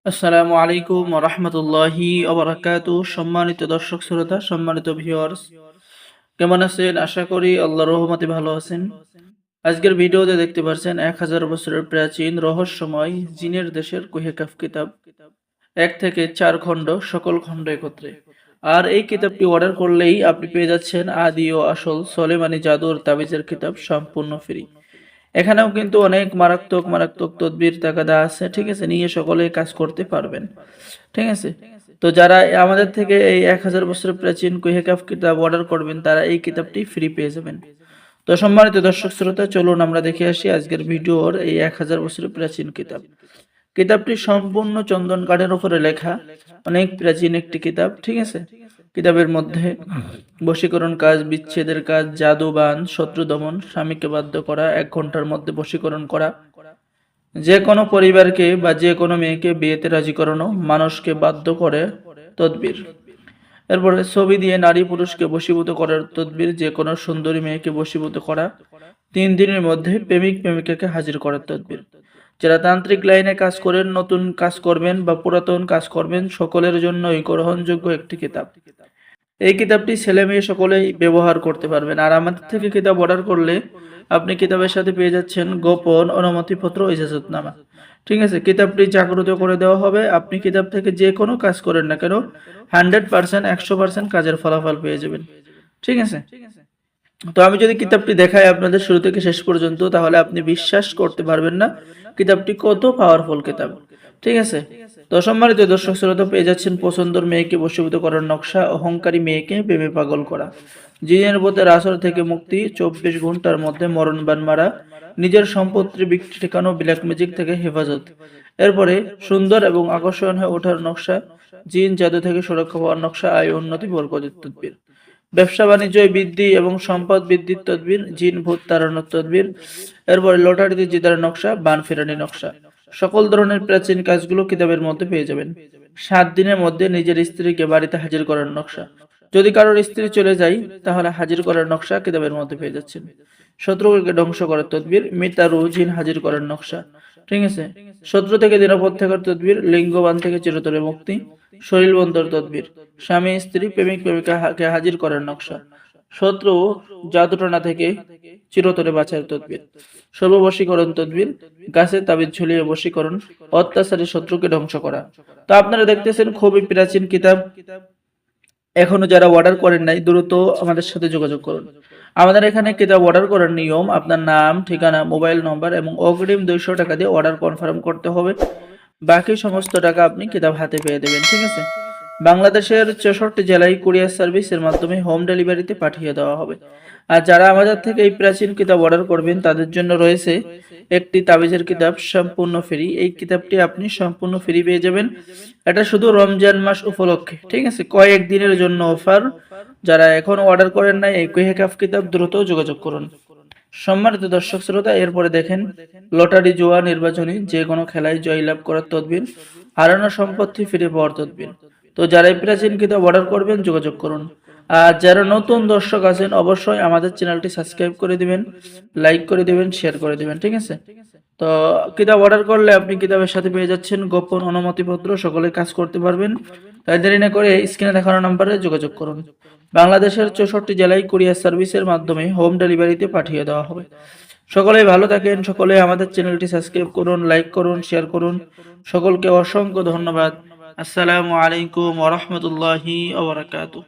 আসসালামু আলাইকুম ওয়া রাহমাতুল্লাহি ওয়া বারাকাতুহু। সম্মানিত দর্শক শ্রোতা, সম্মানিত ভিউয়ার্স, কেমন আছেন? আশা করি আল্লাহর রহমতে ভালো আছেন। আজকের ভিডিওতে দেখতে পাচ্ছেন 1000 বছরের প্রাচীন রহস্যময় জিনের দেশের কুহেকাফ কিতাব, 1 থেকে 4 খণ্ড, সকল খণ্ড একত্রে। আর এই কিতাবটি অর্ডার করলেই আপনি পেয়ে যাচ্ছেন আদি ও আসল সোলেমানি জাদুর তাবিজের কিতাব সম্পূর্ণ ফ্রি। এখানেও কিন্তু অনেক মারাত্মক মারাত্মক তদবির তাগাদা আছে, ঠিক আছে, নিয়ে সকলে কাজ করতে পারবেন, ঠিক আছে। তো যারা আমাদের থেকে এই 1000 বছরের প্রাচীন কুহেকাফ কিতাব অর্ডার করবেন তারা এই কিতাবটি ফ্রি পেয়ে যাবেন। তো সম্মানিত দর্শক শ্রোতা, চলুন আমরা দেখে আসি আজকের ভিডিওর এই 1000 বছরের প্রাচীন কিতাব। কিতাবটি সম্পূর্ণ চন্দন কাঠের উপরে লেখা, অনেক প্রাচীন একটি কিতাব, ঠিক আছে। কিতাবের মধ্যে বশীকরণ কাজ, বিচ্ছেদের কাজ, জাদুবান, শত্রু দমন, স্বামীকে বাধ্য করা, 1 ঘন্টার মধ্যে বশীকরণ করা, যে কোনো পরিবারকে বা যে কোনো মেয়েকে বিয়েতে রাজি করানো, মানুষকে বাধ্য করে তদবির। এরপরে ছবি দিয়ে নারী পুরুষকে বশীভূত করার তদবির, যে কোনো সুন্দরী মেয়েকে বশীভূত করা, 3 দিনের মধ্যে প্রেমিক প্রেমিকাকে হাজির করার তদবির। যারা তান্ত্রিক লাইনে কাজ করেন, নতুন কাজ করবেন বা পুরাতন কাজ করবেন, সকলের জন্যই গ্রহণযোগ্য একটি কিতাব। এই কিতাবটি ছেলে মেয়ে সকলেই ব্যবহার করতে পারবেন। আর আমাদের থেকে কিতাব অর্ডার করলে আপনি কিতাবের সাথে পেয়ে যাচ্ছেন গোপন অনুমতিপত্র, ইজাজতনামা, ঠিক আছে। কিতাবটি জাগ্রত করে দেওয়া হবে। আপনি কিতাব থেকে যে কোনো কাজ করেন না কেন 100%, 100% কাজের ফলাফল পেয়ে যাবেন, ঠিক আছে। তো আমি যদি কিতাবটি দেখাই আপনাদের শুরু থেকে শেষ পর্যন্ত, তাহলে আপনি বিশ্বাস করতে পারবেন না কিতাবটি কত পাওয়ারফুল কিতাব, ঠিক আছে। তো সম্মানিত দর্শক শ্রোতা, পেয়ে যাচ্ছেন পছন্দর মেয়েকে বশীভূত করার নকশা, অহংকারী মেয়েকে প্রেমে পাগল করা, জিনের ভূতের আসর থেকে মুক্তি, 24 ঘন্টার মধ্যে মরণবান মারা, নিজের সম্পত্তি বিক্রি ঠেকানো, ব্ল্যাক ম্যাজিক থেকে হেফাজত। এরপরে সুন্দর এবং আকর্ষণ হয়ে ওঠার নকশা, জিন জাদু থেকে সুরক্ষা পাওয়ার নকশা, আয় উন্নতি বরকতের তদবির, ব্যবসা বাণিজ্য বৃদ্ধি এবং সম্পদ বৃদ্ধির তদবির, জিন ভূত তাড়ানোর তদবির। এরপরে লটারিতে জিতার নকশা, বান ফেরানি নকশা। সকল ধরনের প্রাচীন কাজগুলো কিতাবের মধ্যে পেয়ে যাবেন। 7 দিনের মধ্যে নিজের স্ত্রীকে বাড়িতে হাজির করার নকশা, যদি কারোর স্ত্রী চলে যায় তাহলে হাজির করার নকশা কিতাবের মধ্যে পেয়ে যাচ্ছেন। শত্রুকে ধ্বংস করার তদবির, মৃতারু জিন হাজির করার নকশা, ঠিক আছে। শত্রু থেকে নিরাপদ থাকার তদবির, লিঙ্গবান থেকে চিরতরে মুক্তি, শরীর বন্ধর তদবির, স্বামী স্ত্রী প্রেমিক প্রেমিকাকে হাজির করার নকশা, শত্রু জাদুটনা থেকে চিরতরে বাঁচার তদবির, সর্ববশীকরণ তদবির, গাছে তাবিজ ঝুলিয়ে বশীকরণ, অত্যাচারী শত্রুকে ধ্বংস করা। তো আপনারা দেখতেছেন খুবই প্রাচীন কিতাব। এখনো যারা অর্ডার করেন নাই দ্রুত আমাদের সাথে যোগাযোগ করুন। আমাদের এখানে কিতাব অর্ডার করার নিয়ম, আপনার নাম, ঠিকানা, মোবাইল নম্বর এবং অগ্রিম 200 টাকা দিয়ে অর্ডার কনফার্ম করতে হবে। বাকি সমস্ত টাকা আপনি কিতাব হাতে পেয়ে দেবেন, ঠিক আছে। বাংলাদেশের 64 জেলায় কুরিয়ার সার্ভিসের মাধ্যমে হোম ডেলিভারিতে পাঠিয়ে দেওয়া হবে। আর যারা আমাদের থেকে এই প্রাচীন কিতাব অর্ডার করবেন তাদের জন্য রয়েছে একটি তাবিজের কিতাব সম্পূর্ণ ফ্রি। এই কিতাবটি আপনি সম্পূর্ণ ফ্রি পেয়ে যাবেন। এটা শুধু রমজান মাস উপলক্ষে, ঠিক আছে, কয়েক দিনের জন্য অফার। যারা এখন অর্ডার করেন নাই এই কুহেকাফ কিতাব দ্রুত যোগাযোগ করুন। সম্মানিত দর্শক শ্রোতা, এরপরে দেখেন লটারি, জুয়া, নির্বাচনী যে কোনো খেলায় জয়লাভ করার তদবির, হারানো সম্পত্তি ফিরে পাওয়ার তদবির। তো যারা এই প্রাচীন কিতাব অর্ডার করবেন যোগাযোগ করুন। আর যারা নতুন দর্শক আছেন অবশ্যই আমাদের চ্যানেলটি সাবস্ক্রাইব করে দিবেন, লাইক করে দিবেন, শেয়ার করে দিবেন, ঠিক আছে। তো কিতাব অর্ডার করলে আপনি কিতাবের সাথে পেয়ে যাচ্ছেন গোপন অনুমতিপত্র, সকলে কাজ করতে পারবেন। তাই দেরি না করে স্ক্রিনে দেখানো নম্বরে যোগাযোগ করুন। বাংলাদেশের 64 জেলায় কুরিয়ার সার্ভিসের মাধ্যমে হোম ডেলিভারিতে পাঠিয়ে দেওয়া হবে। সকলেই ভালো থাকেন, সকলে আমাদের চ্যানেলটি সাবস্ক্রাইব করুন, লাইক করুন, শেয়ার করুন। সকলকে অসংখ্য ধন্যবাদ। আসসালামু আলাইকুম ওয়া রাহমাতুল্লাহি ওয়া বারাকাতুহু।